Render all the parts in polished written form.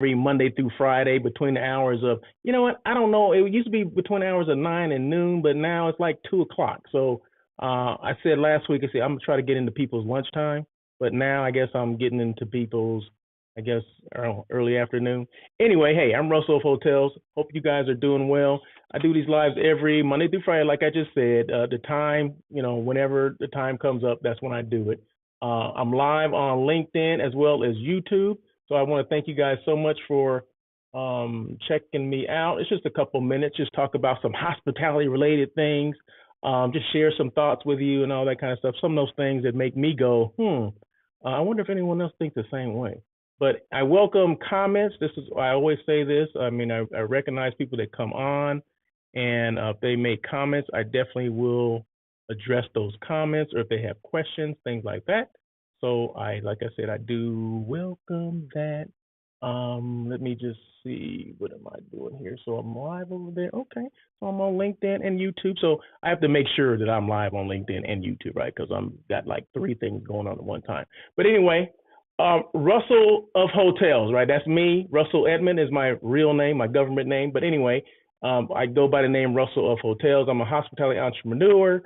every Monday through Friday between the hours of, you know what, I don't know. It used to be between the hours of 9 and noon, but now it's like 2 o'clock. So I said last week, I said I'm gonna try to get into people's lunchtime, but now I guess I'm getting into people's, I guess, early afternoon. Anyway, hey, I'm Russell of Hotels. Hope you guys are doing well. I do these lives every Monday through Friday, like I just said. The time, whenever the time comes up, that's when I do it. I'm live on LinkedIn as well as YouTube. So I want to thank you guys so much for checking me out. It's just a couple minutes, just talk about some hospitality related things, just share some thoughts with you and all that kind of stuff. Some of those things that make me go, I wonder if anyone else thinks the same way. But I welcome comments. This is, I always say this. I mean, I recognize people that come on, and if they make comments, I definitely will address those comments, or if they have questions, things like that. So like I said, I do welcome that. Let me just see, what am I doing here? So I'm live over there. Okay. So I'm on LinkedIn and YouTube. So I have to make sure that I'm live on LinkedIn and YouTube, right? Because I'm got like three things going on at one time. But anyway, Russell of Hotels, right? That's me. Russell Edmond is my real name, my government name. But anyway, I go by the name Russell of Hotels. I'm a hospitality entrepreneur,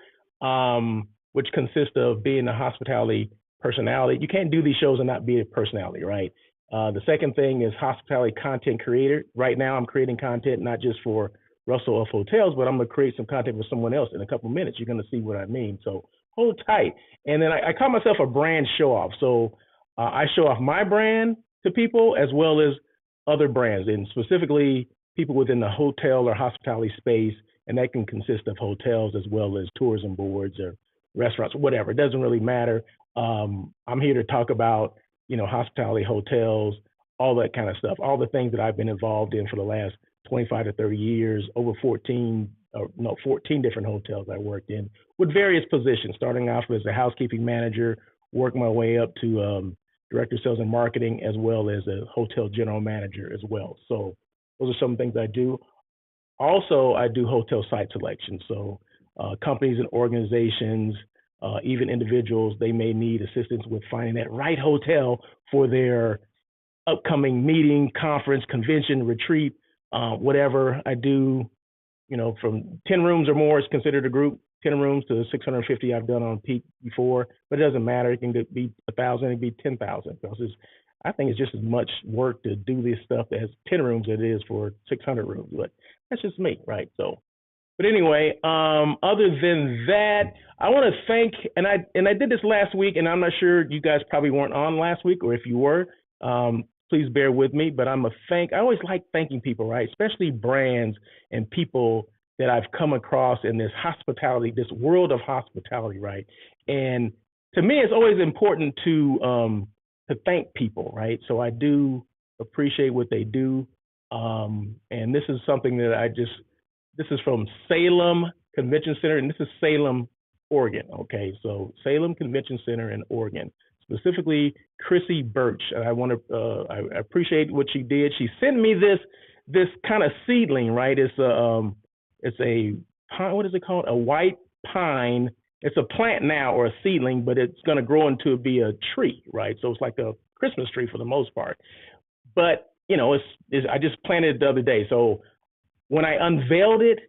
which consists of being a hospitality personality. You can't do these shows and not be a personality, right? The second thing is hospitality content creator. Right now, I'm creating content not just for Russell of Hotels, but I'm going to create some content for someone else in a couple of minutes. You're going to see what I mean. So hold tight. And then I call myself a brand show off. So I show off my brand to people as well as other brands, and specifically people within the hotel or hospitality space. And that can consist of hotels as well as tourism boards or restaurants, whatever. It doesn't really matter. I'm here to talk about, hospitality, hotels, all that kind of stuff, all the things that I've been involved in for the last 25 to 30 years, over 14 different hotels I worked in with various positions, starting off as a housekeeping manager, work my way up to director of sales and marketing, as well as a hotel general manager as well. So those are some things I do. Also, I do hotel site selection. So companies and organizations, even individuals, they may need assistance with finding that right hotel for their upcoming meeting, conference, convention, retreat, whatever. I do, from 10 rooms or more is considered a group. 10 rooms to 650 I've done on peak before, but it doesn't matter. It can be 1,000, it can be 10,000, because I think it's just as much work to do this stuff as 10 rooms as it is for 600 rooms. But that's just me, right? So, but anyway, other than that, I want to thank, and I did this last week, and I'm not sure, you guys probably weren't on last week, or if you were, please bear with me. But I always like thanking people, right? Especially brands and people that I've come across in this hospitality, this world of hospitality, right? And to me, it's always important to thank people, right? So I do appreciate what they do, and this is something that this is from Salem Convention Center, and this is Salem, Oregon. Okay, so Salem Convention Center in Oregon, specifically Chrissy Birch. I I appreciate what she did. She sent me this kind of seedling, right? It's a pine, what is it called? A white pine. It's a plant now, or a seedling, but it's going to grow into be a tree, right? So it's like a Christmas tree for the most part. But I just planted it the other day. So when I unveiled it,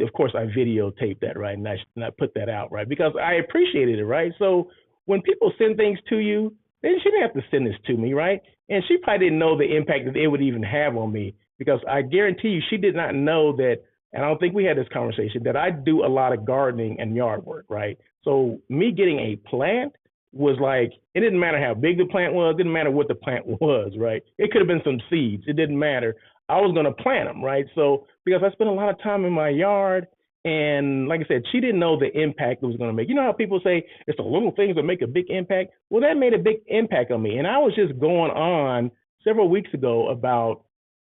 of course I videotaped that, right? And I put that out, right? Because I appreciated it, right? So when people send things to you, then she didn't have to send this to me, right? And she probably didn't know the impact that it would even have on me, because I guarantee you she did not know that, and I don't think we had this conversation, that I do a lot of gardening and yard work, right? So me getting a plant was like, it didn't matter how big the plant was, it didn't matter what the plant was, right? It could have been some seeds, it didn't matter. I was going to plant them, right? So because I spent a lot of time in my yard, and like I said, she didn't know the impact it was going to make. You know how people say it's the little things that make a big impact? Well, that made a big impact on me. And I was just going on several weeks ago about,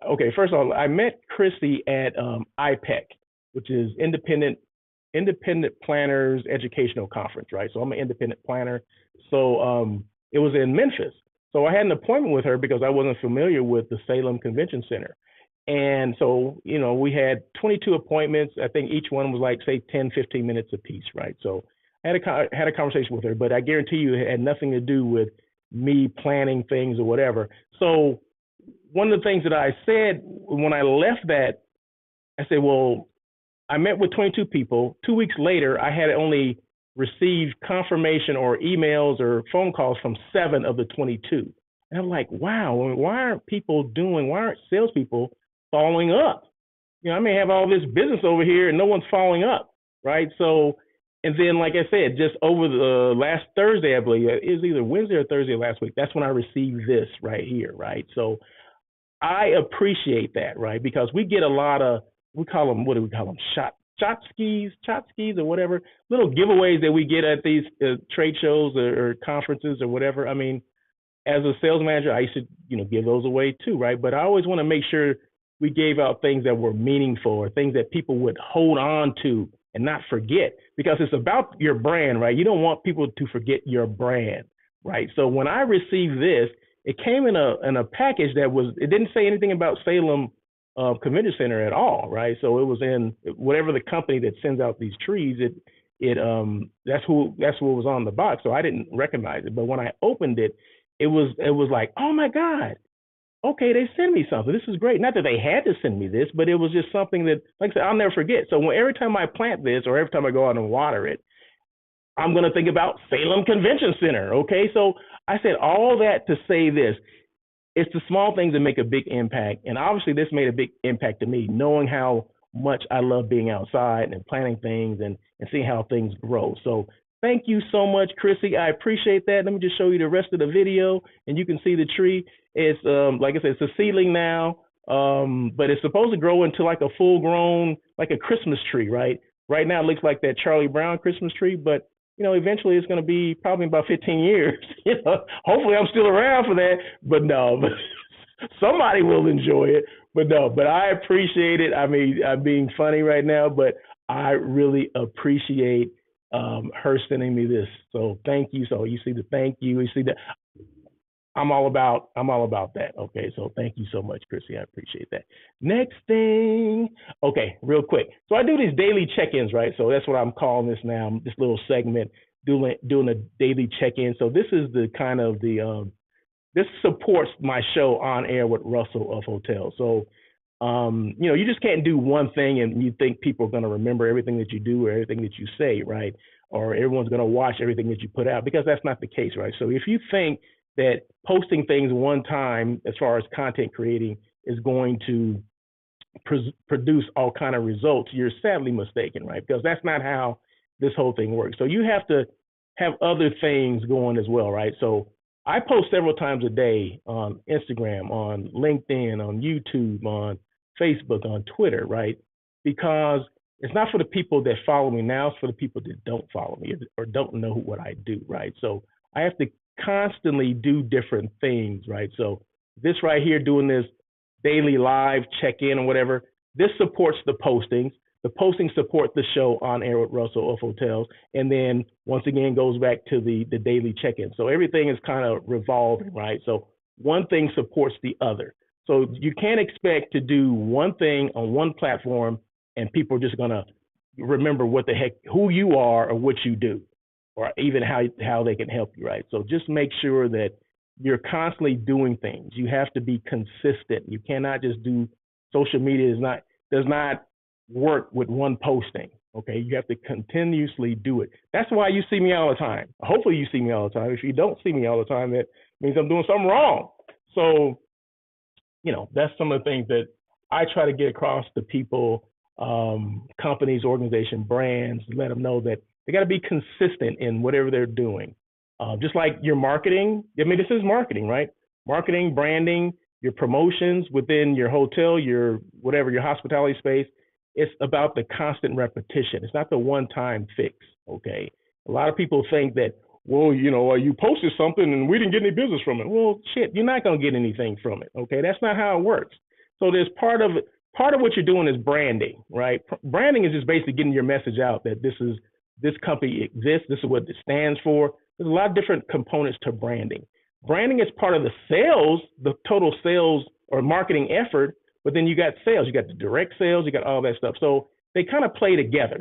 okay, first of all, I met Chrissy at IPEC, which is Independent Planners Educational Conference, right? So I'm an independent planner. So it was in Memphis. So I had an appointment with her because I wasn't familiar with the Salem Convention Center. And so, we had 22 appointments. I think each one was like, say, 10, 15 minutes apiece, right? So I had a conversation with her, but I guarantee you it had nothing to do with me planning things or whatever. So one of the things that I said when I left that, I said, well, I met with 22 people. 2 weeks later, I had only received confirmation or emails or phone calls from 7 of the 22. And I'm like, wow, why aren't salespeople following up? You know, I may have all this business over here and no one's following up, right? So, and then, like I said, just over the last Thursday, I believe it was either Wednesday or Thursday last week, that's when I received this right here, right? So I appreciate that, right? Because we get a lot of, we call them, what do we call them? Shot skis or whatever, little giveaways that we get at these trade shows or conferences or whatever. I mean, as a sales manager, I used to, give those away too, right? But I always want to make sure we gave out things that were meaningful or things that people would hold on to and not forget, because it's about your brand, right? You don't want people to forget your brand, right? So when I received this, it came in a package that it didn't say anything about Salem Convention Center at all, right? So it was in whatever the company that sends out these trees. That's what was on the box. So I didn't recognize it, but when I opened it, it was like, oh my God, okay, they sent me something. This is great. Not that they had to send me this, but it was just something that, like I said, I'll never forget. So every time I plant this or every time I go out and water it, I'm going to think about Salem Convention Center. Okay, so I said all that to say this. It's the small things that make a big impact. And obviously this made a big impact to me, knowing how much I love being outside and planting things and seeing how things grow. So thank you so much, Chrissy. I appreciate that. Let me just show you the rest of the video and you can see the tree. It's, like I said, it's a seedling now, but it's supposed to grow into like a full grown, like a Christmas tree, right? Right now it looks like that Charlie Brown Christmas tree, but eventually it's going to be probably about 15 years. Hopefully I'm still around for that, but no, but somebody will enjoy it. But no, but I appreciate it. I mean, I'm being funny right now, but I really appreciate her sending me this. So thank you. So you see the thank you. You see that I'm all about that. Okay, so thank you so much, Chrissy. I appreciate that. Next thing, okay, real quick. So I do these daily check-ins, right? So that's what I'm calling this now. This little segment, doing a daily check-in. So this is the kind of this supports my show On Air with Russell of Hotels. So you just can't do one thing and you think people are going to remember everything that you do or everything that you say, right? Or everyone's going to watch everything that you put out, because that's not the case, right? So if you think that posting things one time as far as content creating is going to produce all kind of results, you're sadly mistaken, right? Because that's not how this whole thing works. So you have to have other things going as well, right? So I post several times a day on Instagram, on LinkedIn, on YouTube, on Facebook, on Twitter, right? Because it's not for the people that follow me now, it's for the people that don't follow me or don't know what I do, right? So I have to constantly do different things, right? So this right here, doing this daily live check-in or whatever, this supports the postings. The postings support the show On Air with Russell of Hotels. And then once again, goes back to the daily check-in. So everything is kind of revolving, right? So one thing supports the other. So you can't expect to do one thing on one platform and people are just gonna remember what the heck, who you are or what you do, or even how they can help you, right? So just make sure that you're constantly doing things. You have to be consistent. You cannot just do, social media does not work with one posting, okay? You have to continuously do it. That's why you see me all the time. Hopefully you see me all the time. If you don't see me all the time, that means I'm doing something wrong. So, that's some of the things that I try to get across to people, companies, organizations, brands, let them know that they got to be consistent in whatever they're doing. Just like your marketing, I mean, this is marketing, right? Marketing, branding, your promotions within your hotel, your whatever, your hospitality space. It's about the constant repetition. It's not the one-time fix, okay? A lot of people think that, well, you posted something and we didn't get any business from it. Well, shit, you're not going to get anything from it, okay? That's not how it works. So there's part of what you're doing is branding, right? Branding is just basically getting your message out that this company exists, this is what it stands for. There's a lot of different components to branding. Branding is part of the sales, the total sales or marketing effort, but then you got sales, you got the direct sales, you got all that stuff. So they kind of play together.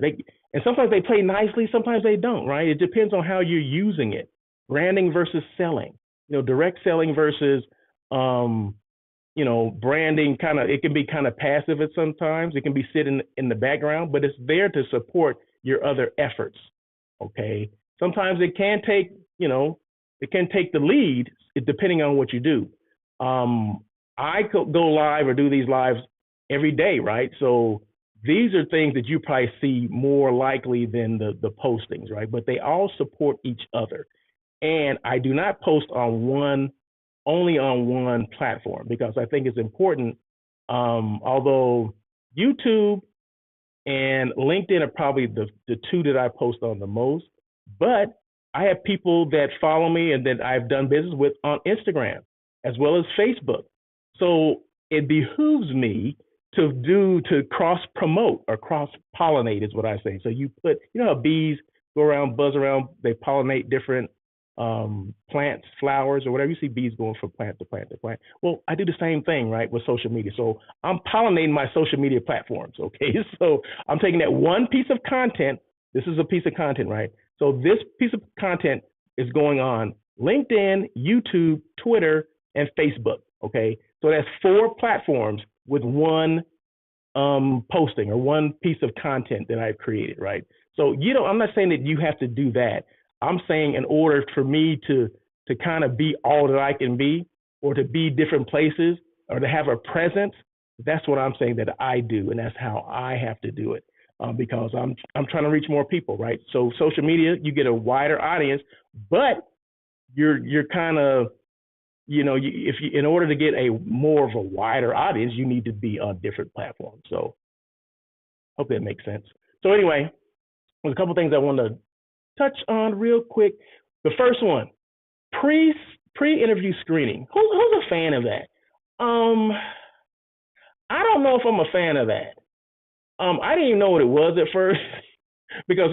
And sometimes they play nicely, sometimes they don't, right? It depends on how you're using it. Branding versus selling, direct selling versus, branding it can be kind of passive at sometimes. It can be sitting in the background, but it's there to support your other efforts. Okay. Sometimes it can take the lead depending on what you do. I could go live or do these lives every day, right? So these are things that you probably see more likely than the postings, right? But they all support each other. And I do not post only on one platform because I think it's important. Although YouTube and LinkedIn are probably the two that I post on the most, but I have people that follow me and that I've done business with on Instagram as well as Facebook. So it behooves me to cross promote or cross pollinate is what I say. So you how bees go around, buzz around, they pollinate different plants, flowers, or whatever. You see bees going from plant to plant to plant. Well, I do the same thing, right, with social media. So I'm pollinating my social media platforms, okay? So I'm taking that one piece of content. This is a piece of content, right? So this piece of content is going on LinkedIn, YouTube, Twitter, and Facebook, okay? So that's 4 platforms with one posting or one piece of content that I've created, right? So I'm not saying that you have to do that. I'm saying in order for me to kind of be all that I can be, or to be different places, or to have a presence, that's what I'm saying that I do, and that's how I have to do it, because I'm trying to reach more people, right? So social media, you get a wider audience, but you're kind of in order to get a more of a wider audience, you need to be on different platforms. So hope that makes sense. So anyway, there's a couple things I want to touch on real quick. The first one, pre-interview screening. Who's a fan of that? I don't know if I'm a fan of that. I didn't even know what it was at first because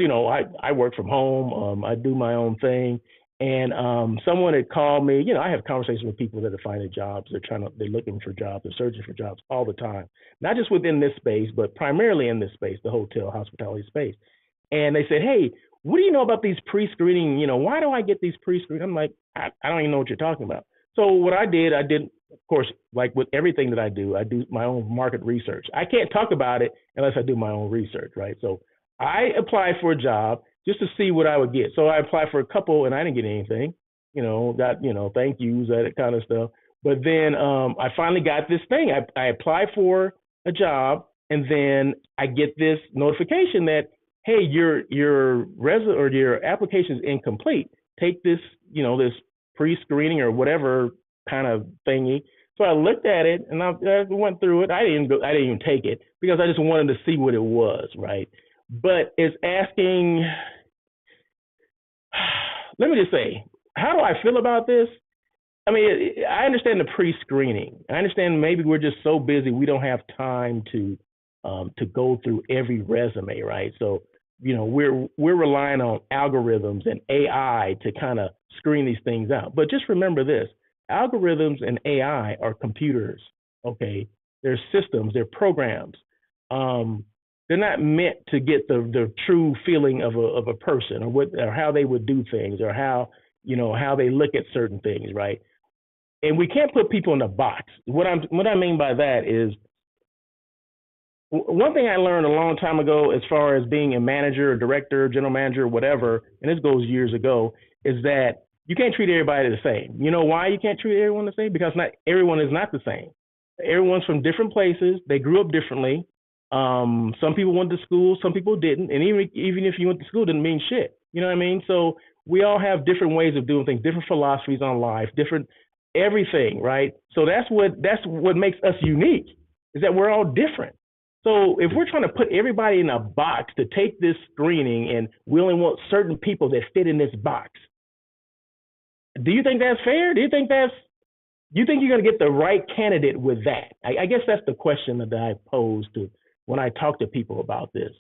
I work from home. I do my own thing, and someone had called me. I have conversations with people that are finding jobs. They're looking for jobs. They're searching for jobs all the time, not just within this space, but primarily in this space, the hotel hospitality space. And they said, "Hey, what do you know about these pre-screening? Why do I get these pre-screening?" I'm like, I don't even know what you're talking about. So what I did, of course, like with everything that I do my own market research. I can't talk about it unless I do my own research, right? So I applied for a job just to see what I would get. So I applied for a couple and I didn't get anything, got, thank yous, that kind of stuff. But then I finally got this thing. I applied for a job, and then I get this notification that, hey, your application is incomplete. Take this, this pre-screening or whatever kind of thingy. So I looked at it and I went through it. I didn't even take it because I just wanted to see what it was, right? But it's asking, let me just say, how do I feel about this? I mean, I understand the pre-screening. I understand maybe we're just so busy we don't have time to go through every resume, right? So we're relying on algorithms and AI to kind of screen these things out. But just remember this: algorithms and AI are computers. Okay, they're systems, they're programs. They're not meant to get the true feeling of a person or how they would do things or how they look at certain things, right? And we can't put people in a box. What I mean by that is, one thing I learned a long time ago, as far as being a manager, a director, general manager, whatever, and this goes years ago, is that you can't treat everybody the same. You know why you can't treat everyone the same? Because not everyone is not the same. Everyone's from different places. They grew up differently. Some people went to school, some people didn't, and even if you went to school, it didn't mean shit. You know what I mean? So we all have different ways of doing things, different philosophies on life, different everything, right? So that's what makes us unique, is that we're all different. So if we're trying to put everybody in a box to take this screening, and we only want certain people that fit in this box, do you think that's fair? Do you think you're going to get the right candidate with that? I guess that's the question that I pose to when I talk to people about this.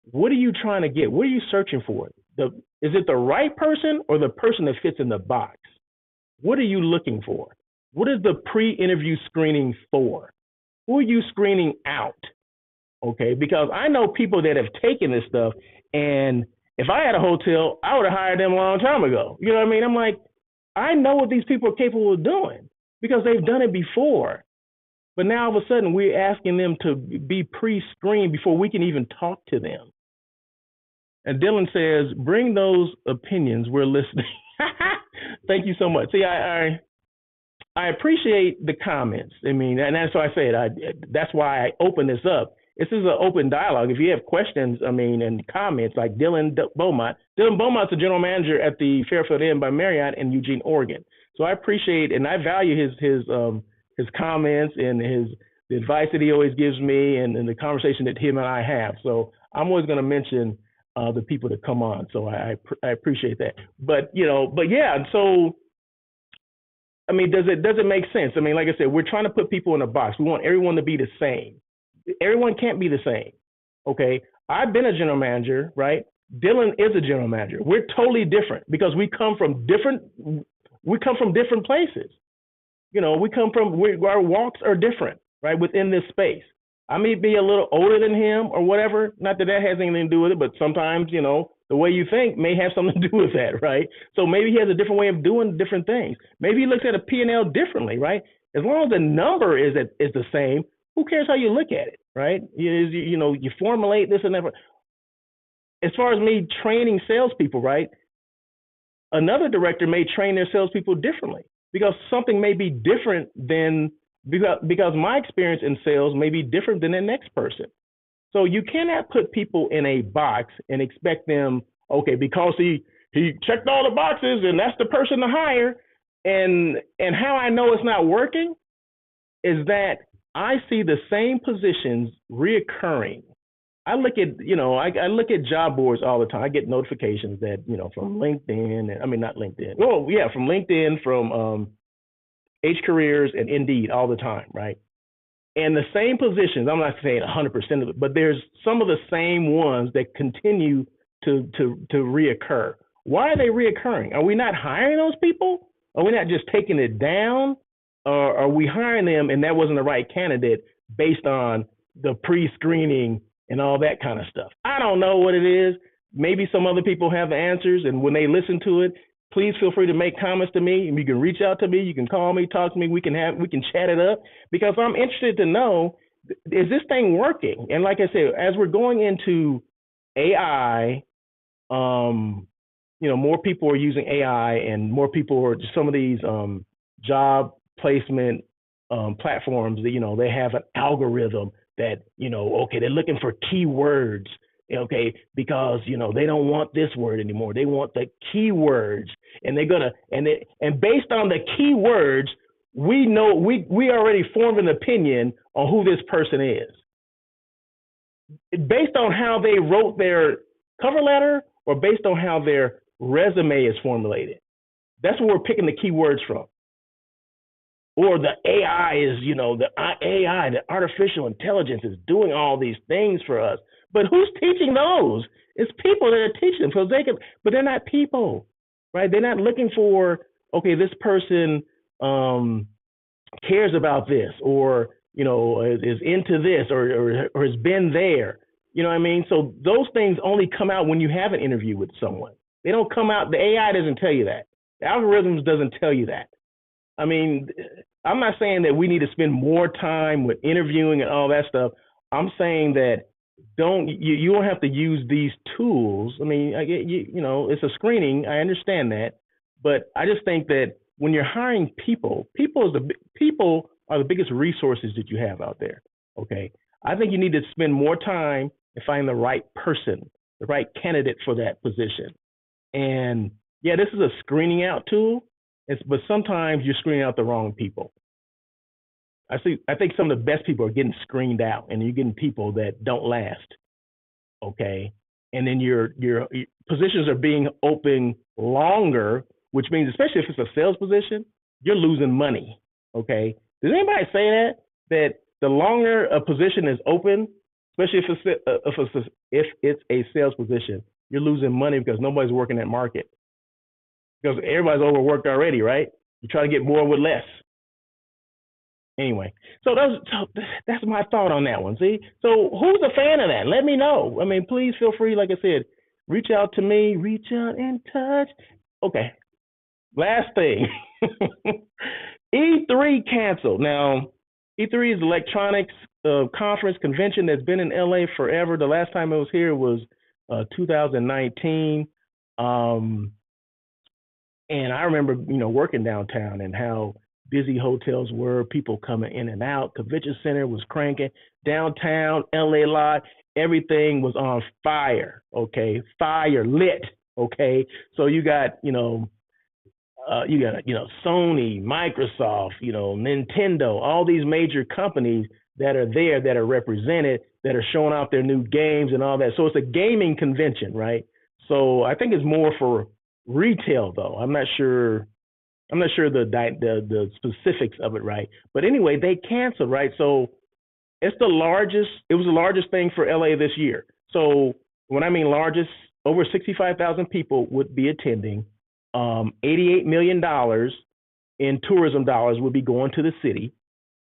What are you trying to get? What are you searching for? Is it the right person or the person that fits in the box? What are you looking for? What is the pre-interview screening for? Who are you screening out? Okay, because I know people that have taken this stuff, and if I had a hotel, I would have hired them a long time ago. You know what I mean? I'm like, I know what these people are capable of doing because they've done it before. But now all of a sudden we're asking them to be pre-screened before we can even talk to them. And Dylan says, bring those opinions. We're listening. Thank you so much. See, I appreciate the comments. I mean, and that's why I said, that's why I open this up. This is an open dialogue. If you have questions, I mean, and comments, like Dylan Beaumont. Dylan Beaumont's the general manager at the Fairfield Inn by Marriott in Eugene, Oregon. So I appreciate and I value his comments and the advice that he always gives me and the conversation that him and I have. So I'm always going to mention the people that come on. So I appreciate that. But yeah. So I mean, does it make sense? I mean, like I said, we're trying to put people in a box. We want everyone to be the same. Everyone can't be the same. Okay. I've been a general manager, right? Dylan is a general manager. We're totally different because we come from different places. Our walks are different, right? Within this space. I may be a little older than him or whatever. Not that has anything to do with it, but sometimes, the way you think may have something to do with that, right? So maybe he has a different way of doing different things. Maybe he looks at a P&L differently, right? As long as the number is the same, who cares how you look at it, right? You formulate this and that. As far as me training salespeople, right? Another director may train their salespeople differently because something may be different than because my experience in sales may be different than the next person. So you cannot put people in a box and expect them, okay, because he checked all the boxes and that's the person to hire. And how I know it's not working is that I see the same positions reoccurring. I look at, I look at job boards all the time. I get notifications that, from LinkedIn, not LinkedIn. Oh, yeah, from LinkedIn, from H Careers and Indeed all the time, right? And the same positions, I'm not saying 100% of it, but there's some of the same ones that continue to reoccur. Why are they reoccurring? Are we not hiring those people? Are we not just taking it down? Or are we hiring them and that wasn't the right candidate based on the pre-screening and all that kind of stuff? I don't know what it is. Maybe some other people have the answers, and when they listen to it, please feel free to make comments to me. You can reach out to me. You can call me, talk to me. We can chat it up because I'm interested to know, is this thing working? And like I said, as we're going into AI, more people are using AI and more people are some of these job placement platforms that, they have an algorithm that, okay, they're looking for keywords. Okay, because they don't want this word anymore. They want the keywords, and they're gonna and based on the keywords, we know we already formed an opinion on who this person is based on how they wrote their cover letter or based on how their resume is formulated. That's where we're picking the keywords from. Or the AI is, the AI, the artificial intelligence is doing all these things for us. But who's teaching those? It's people that are teaching them but they're not people, right? They're not looking for, okay, this person cares about this or, is into this or has been there. You know what I mean? So those things only come out when you have an interview with someone. They don't come out, the AI doesn't tell you that. The algorithms doesn't tell you that. I mean, I'm not saying that we need to spend more time with interviewing and all that stuff. I'm saying that you don't have to use these tools. I mean, it's a screening. I understand that, but I just think that when you're hiring people are the biggest resources that you have out there. Okay, I think you need to spend more time and find the right person, the right candidate for that position. And yeah, this is a screening out tool. But sometimes you're screening out the wrong people. I think some of the best people are getting screened out, and you're getting people that don't last. Okay, and then your positions are being open longer, which means, especially if it's a sales position, you're losing money. Okay, does anybody say that the longer a position is open, especially if it's a sales position, you're losing money because nobody's working that market. Because everybody's overworked already, right? You try to get more with less. Anyway, so that's my thought on that one. See, so who's a fan of that? Let me know. I mean, please feel free. Like I said, reach out to me. Reach out and touch. Okay. Last thing, E3 canceled. Now, E3 is electronics conference convention that's been in LA forever. The last time it was here was 2019. Um, and I remember, working downtown and how busy hotels were, people coming in and out. Convention center was cranking. Downtown, LA lot, everything was on fire, okay? Fire lit, okay? So you got Sony, Microsoft, Nintendo, all these major companies that are there, that are represented, that are showing off their new games and all that. So it's a gaming convention, right? So I think it's more for retail, though. I'm not sure. I'm not sure the specifics of it, right? But anyway, they canceled, right? So it's the largest. It was the largest thing for LA this year. So when I mean largest, over 65,000 people would be attending. $88 million in tourism dollars would be going to the city.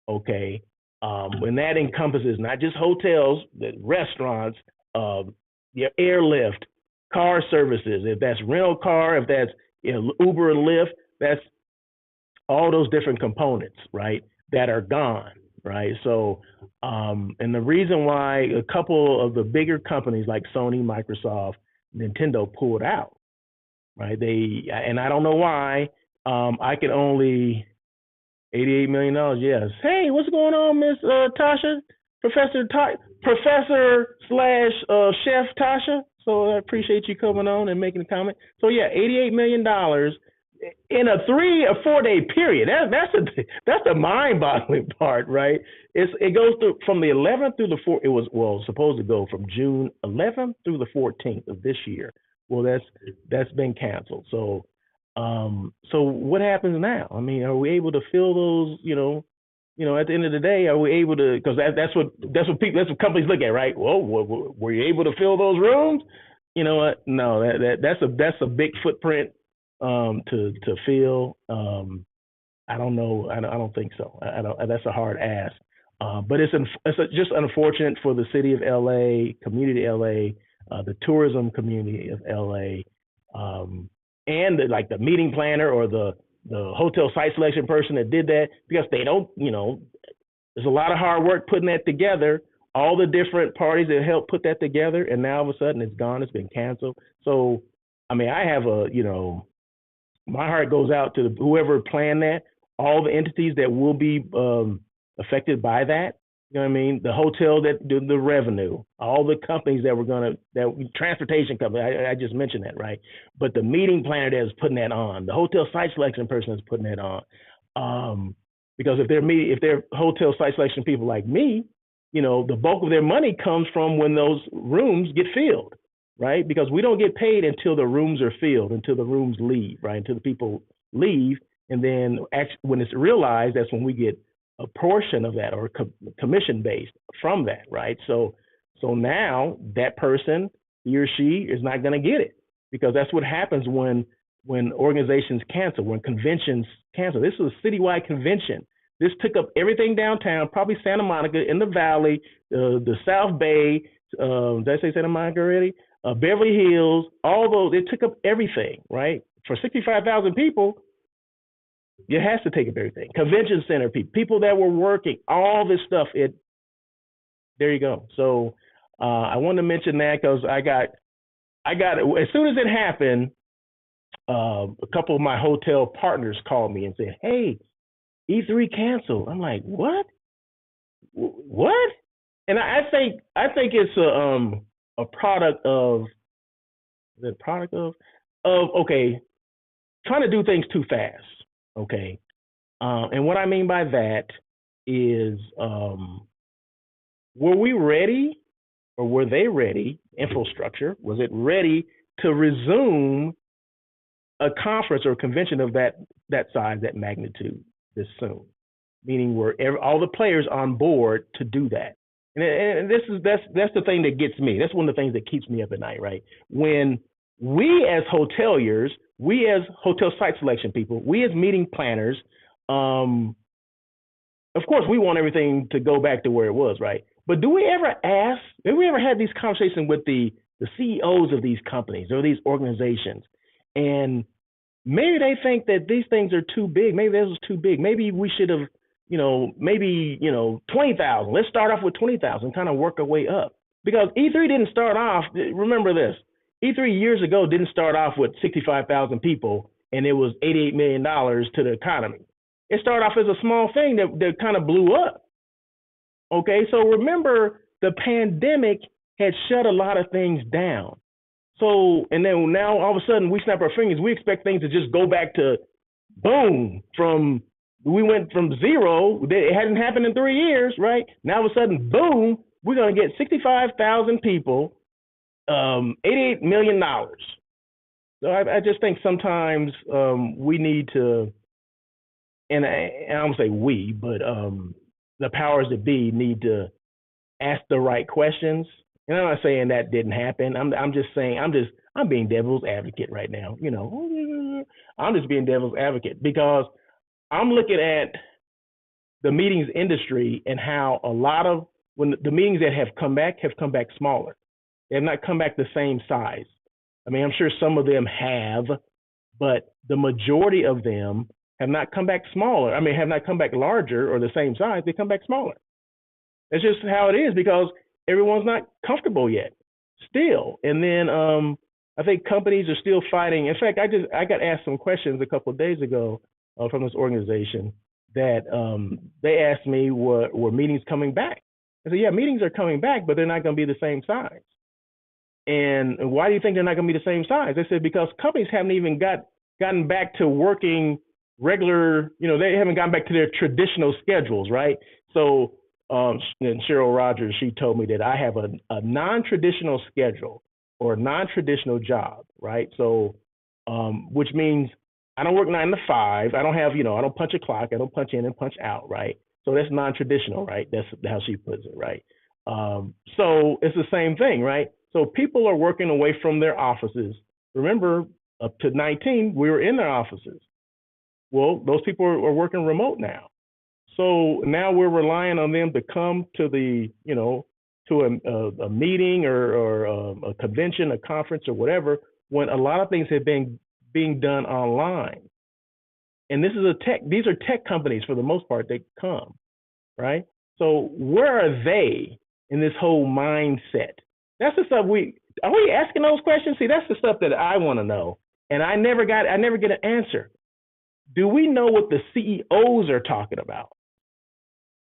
Okay, and that encompasses not just hotels, the restaurants, your airlift, car services. If that's rental car, if that's Uber and Lyft, that's all those different components, right, that are gone, right? So, and the reason why a couple of the bigger companies like Sony, Microsoft, Nintendo pulled out, right? And I don't know why. I could only $88 million. Yes. Hey, what's going on, Miss Tasha? Professor slash Chef Tasha. So I appreciate you coming on and making a comment. So yeah, $88 million in a 3 or 4 day period. That's the mind boggling part, right? It goes through from the 11th through the 4th. It was supposed to go from June 11th through the 14th of this year. Well, that's been canceled. So what happens now? I mean, are we able to fill those? At the end of the day, are we able to? Because that's what companies look at, right? Well, were you able to fill those rooms? You know what? No, that's a big footprint to fill. I don't know. I don't think so. I don't. That's a hard ask. But it's just unfortunate for the city of LA, community of LA, the tourism community of LA, and the meeting planner or the hotel site selection person that did that, because they don't. There's a lot of hard work putting that together. All the different parties that helped put that together, and now all of a sudden it's gone. It's been canceled. So, I mean, I have my heart goes out to whoever planned that, all the entities that will be affected by that. You know what I mean? The hotel that the revenue, all the companies that transportation company. I just mentioned that, right? But the meeting planner that is putting that on, the hotel site selection person is putting that on. Because if they're hotel site selection people like me, the bulk of their money comes from when those rooms get filled, right? Because we don't get paid until the rooms are filled, until the rooms leave, right? Until the people leave. And then when it's realized, that's when we get a portion of that, or commission based from that, right? So now that person, he or she, is not going to get it, because that's what happens when organizations cancel, when conventions cancel. This is a citywide convention. This took up everything downtown, probably Santa Monica, in the Valley, the South Bay. Did I say Santa Monica already? Beverly Hills, all those. It took up everything, right? For 65,000 people, it has to take up everything. Convention center people that were working, all this stuff. There you go. So I wanted to mention that because I got as soon as it happened, a couple of my hotel partners called me and said, "Hey, E3 canceled." I'm like, "What? What?" And I think it's a product of okay, trying to do things too fast. Okay, and what I mean by that is, were we ready, or were they ready? Infrastructure, was it ready to resume a conference or a convention of that size, that magnitude, this soon? Meaning, were all the players on board to do that? And that's the thing that gets me. That's one of the things that keeps me up at night, right? When we as hoteliers, we as hotel site selection people, we as meeting planners, of course, we want everything to go back to where it was, right? But do we ever ask? Have we ever had these conversations with the CEOs of these companies or these organizations? And maybe they think that these things are too big. Maybe this was too big. Maybe we should have maybe 20,000. Let's start off with 20,000, kind of work our way up. Because E3 didn't start off. Remember this: E3 years ago didn't start off with 65,000 people and it was $88 million to the economy. It started off as a small thing that kind of blew up. Okay, so remember the pandemic had shut a lot of things down. So, and then now all of a sudden we snap our fingers, we expect things to just go back to boom we went from zero, it hadn't happened in 3 years, right? Now all of a sudden, boom, we're going to get 65,000 people, $88 million. So I just think sometimes we need to, and I don't say we, but the powers that be need to ask the right questions. And I'm not saying that didn't happen. I'm just saying I'm being devil's advocate right now. I'm just being devil's advocate because I'm looking at the meetings industry and how a lot of when the meetings that have come back smaller. They have not come back the same size. I mean, I'm sure some of them have, but the majority of them have not come back smaller. I mean, have not come back larger or the same size. They come back smaller. That's just how it is because everyone's not comfortable yet still. And then I think companies are still fighting. In fact, I got asked some questions a couple of days ago from this organization that they asked me were meetings coming back. I said, yeah, meetings are coming back, but they're not going to be the same size. And why do you think they're not going to be the same size? They said because companies haven't even gotten back to working regular, they haven't gotten back to their traditional schedules, right? So and Cheryl Rogers, she told me that I have a non-traditional schedule or a non-traditional job, right? So which means I don't work 9 to 5. I don't have, I don't punch a clock. I don't punch in and punch out, right? So that's non-traditional, right? That's how she puts it, right? So it's the same thing, right? So people are working away from their offices. Remember, up to 19, we were in their offices. Well, those people are working remote now. So now we're relying on them to come to the, to a meeting or a convention, a conference or whatever, when a lot of things have been being done online. And this is these are tech companies for the most part that come, right? So where are they in this whole mindset? That's the stuff are we asking those questions? See, that's the stuff that I want to know. And I never get an answer. Do we know what the CEOs are talking about?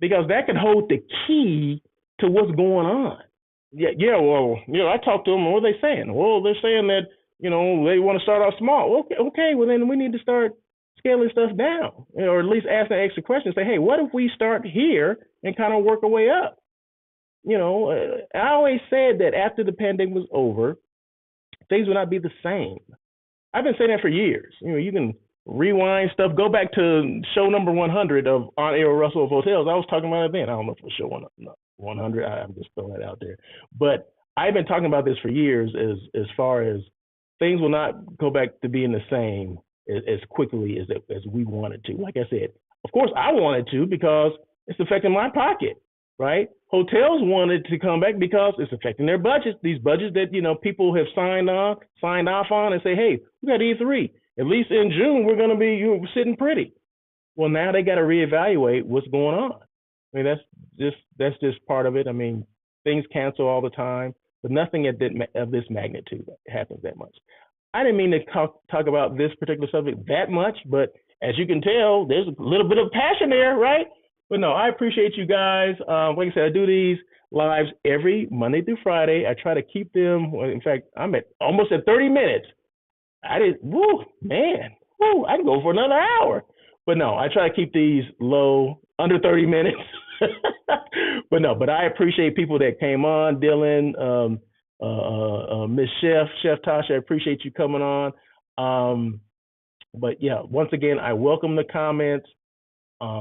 Because that could hold the key to what's going on. Well, I talked to them. What are they saying? Well, they're saying that, they want to start off small. Okay, well, then we need to start scaling stuff down, or at least ask an extra question. Say, hey, what if we start here and kind of work our way up? I always said that after the pandemic was over, things would not be the same. I've been saying that for years. You can rewind stuff. Go back to show number 100 of On Air with Russell of Hotels. I was talking about it then. I don't know if it was show 100. I'm just throwing that out there. But I've been talking about this for years as far as things will not go back to being the same as quickly as we wanted to. Like I said, of course, I wanted to because it's affecting my pocket, right? Hotels wanted to come back because it's affecting their budgets. These budgets that, people have signed off on and say, hey, we got E3. At least in June, we're going to be sitting pretty. Well, now they got to reevaluate what's going on. I mean, that's just part of it. I mean, things cancel all the time, but nothing of this magnitude happens that much. I didn't mean to talk about this particular subject that much, but as you can tell, there's a little bit of passion there, right? But no, I appreciate you guys. Like I said, I do these lives every Monday through Friday. I try to keep them. In fact, I'm almost at 30 minutes. I can go for another hour. But no, I try to keep these low, under 30 minutes. But I appreciate people that came on, Dylan, Miss Chef Tasha, I appreciate you coming on. But yeah, once again, I welcome the comments.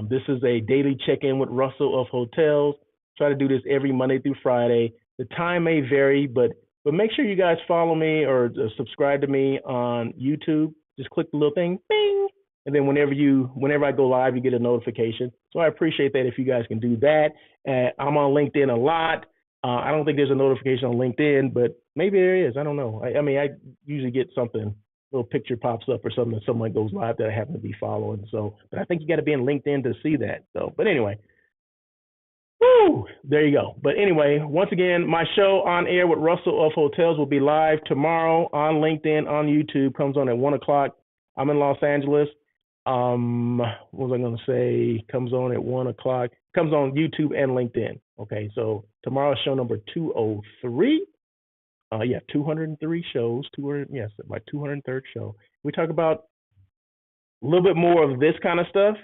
This is a daily check-in with Russell of Hotels. Try to do this every Monday through Friday. The time may vary, but make sure you guys follow me or subscribe to me on YouTube. Just click the little thing, bing, and then whenever I go live, you get a notification. So I appreciate that if you guys can do that. I'm on LinkedIn a lot. I don't think there's a notification on LinkedIn, but maybe there is. I don't know. I mean, I usually get something little picture pops up or something that someone goes live that I happen to be following. So, but I think you got to be in LinkedIn to see that. So, but anyway, woo, there you go. But anyway, once again, my show On Air with Russell of Hotels will be live tomorrow on LinkedIn, on YouTube. Comes on at 1 o'clock. I'm in Los Angeles. What was I going to say? Comes on at 1 o'clock. Comes on YouTube and LinkedIn. Okay, so tomorrow's show number 203. Yeah, 203 shows. 200, yes, my 203rd show. We talk about a little bit more of this kind of stuff,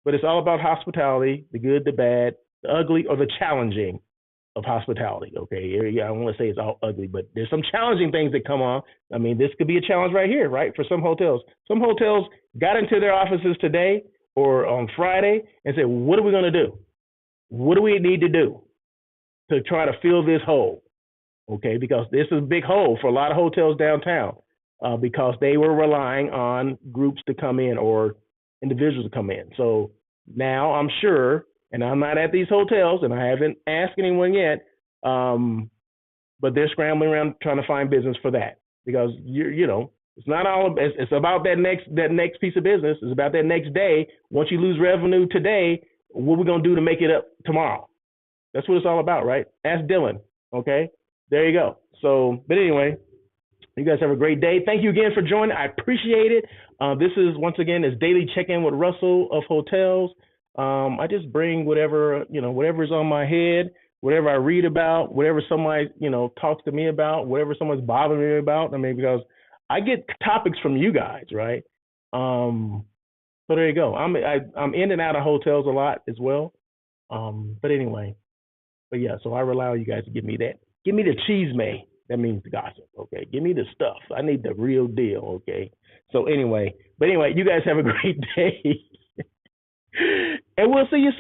but it's all about hospitality, the good, the bad, the ugly, or the challenging of hospitality. Okay, yeah, I don't want to say it's all ugly, but there's some challenging things that come on. I mean, this could be a challenge right here, right? For some hotels. Some hotels got into their offices today or on Friday and said, what are we going to do? What do we need to do to try to fill this hole? Okay, because this is a big hole for a lot of hotels downtown because they were relying on groups to come in or individuals to come in. So now I'm sure, and I'm not at these hotels, and I haven't asked anyone yet, but they're scrambling around trying to find business for that because you know it's not all. It's about that next piece of business. It's about that next day. Once you lose revenue today, what are we gonna do to make it up tomorrow? That's what it's all about, right? Ask Dylan. Okay. There you go. So, but anyway, you guys have a great day. Thank you again for joining. I appreciate it. This is, once again, is Daily Check-In with Russell of Hotels. I just bring whatever, whatever's on my head, whatever I read about, whatever somebody, talks to me about, whatever someone's bothering me about. I mean, because I get topics from you guys, right? So there you go. I'm in and out of hotels a lot as well. But anyway, yeah, so I rely on you guys to give me that. Give me the cheese may. That means the gossip. Okay. Give me the stuff. I need the real deal. Okay. So anyway, you guys have a great day. And we'll see you soon.